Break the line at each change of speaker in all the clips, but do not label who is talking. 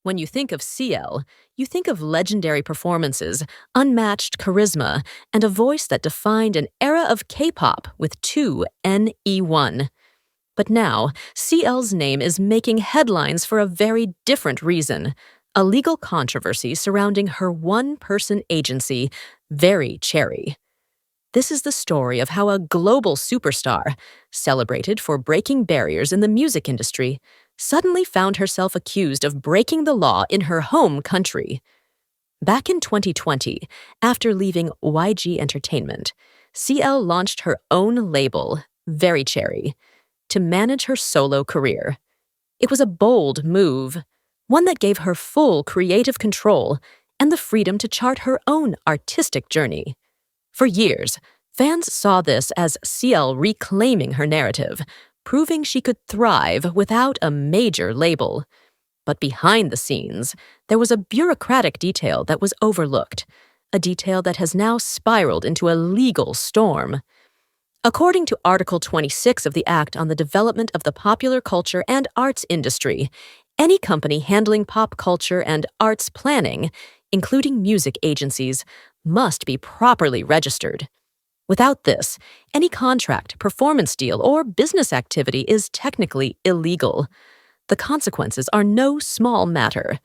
When you think of CL, you think of legendary performances, unmatched charisma, and a voice that defined an era of K-pop with two NE1. But now, CL's name is making headlines for a very different reason: a legal controversy surrounding her one-person agency, Very Cherry. This is the story of how a global superstar, celebrated for breaking barriers in the music industry, suddenly found herself accused of breaking the law in her home country. Back in 2020, after leaving YG Entertainment, CL launched her own label, Very Cherry, to manage her solo career. It was a bold move, one that gave her full creative control and the freedom to chart her own artistic journey. For years, fans saw this as CL reclaiming her narrative, proving she could thrive without a major label. But behind the scenes, there was a bureaucratic detail that was overlooked, a detail that has now spiraled into a legal storm. According to Article 26 of the Act on the Development of the Popular Culture and Arts Industry, any company handling pop culture and arts planning, including music agencies, must be properly registered. Without this, any contract, performance deal, or business activity is technically illegal. The consequences are no small matter: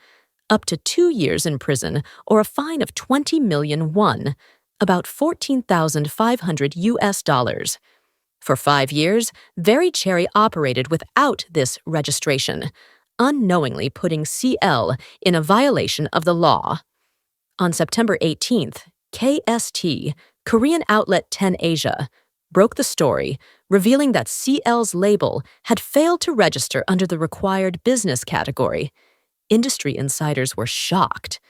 up to 2 years in prison or a fine of 20 million won, about $14,500. For 5 years, Very Cherry operated without this registration, unknowingly putting CL in a violation of the law. On September 18th, KST, Korean outlet 10 Asia, broke the story, revealing that CL's label had failed to register under the required business category. Industry insiders were shocked.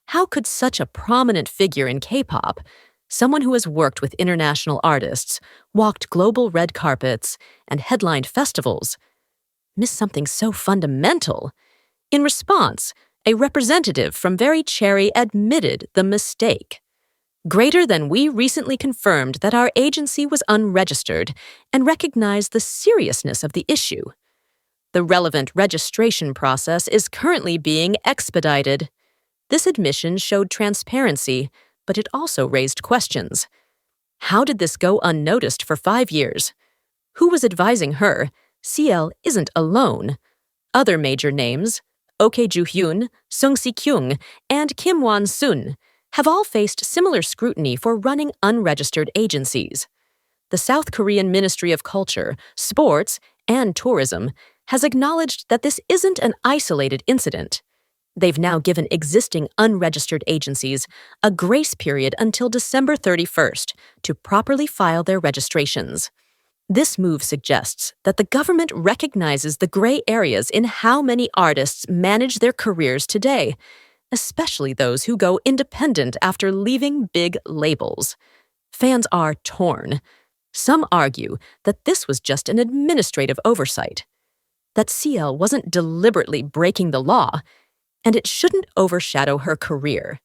How could such a prominent figure in K-pop, someone who has worked with international artists, walked global red carpets, and headlined festivals, miss something so fundamental? In response, a representative from Very Cherry admitted the mistake. Greater Than We recently confirmed that our agency was unregistered and recognized the seriousness of the issue. The relevant registration process is currently being expedited. This admission showed transparency, but it also raised questions. How did this go unnoticed for 5 years? Who was advising her? CL isn't alone. Other major names, Ok Joo-hyun, Sung Si-kyung, and Kim Won-sun, have all faced similar scrutiny for running unregistered agencies. The South Korean Ministry of Culture, Sports, and Tourism has acknowledged that this isn't an isolated incident. They've now given existing unregistered agencies a grace period until December 31st to properly file their registrations. This move suggests that the government recognizes the gray areas in how many artists manage their careers today, especially those who go independent after leaving big labels. Fans are torn. Some argue that this was just an administrative oversight, that CL wasn't deliberately breaking the law, and it shouldn't overshadow her career.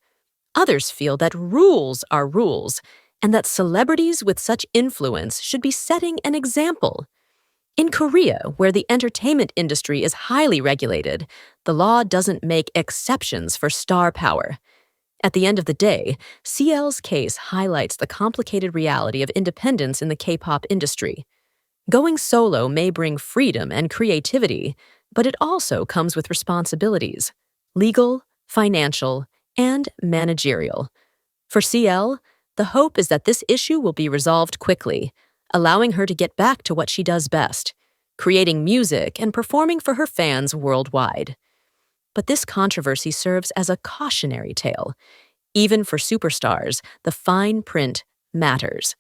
Others feel that rules are rules, and that celebrities with such influence should be setting an example. In Korea, where the entertainment industry is highly regulated, the law doesn't make exceptions for star power. At the end of the day, CL's case highlights the complicated reality of independence in the K-pop industry. Going solo may bring freedom and creativity, but it also comes with responsibilities: legal, financial, and managerial. For CL, the hope is that this issue will be resolved quickly, allowing her to get back to what she does best: creating music and performing for her fans worldwide. But this controversy serves as a cautionary tale. Even for superstars, the fine print matters.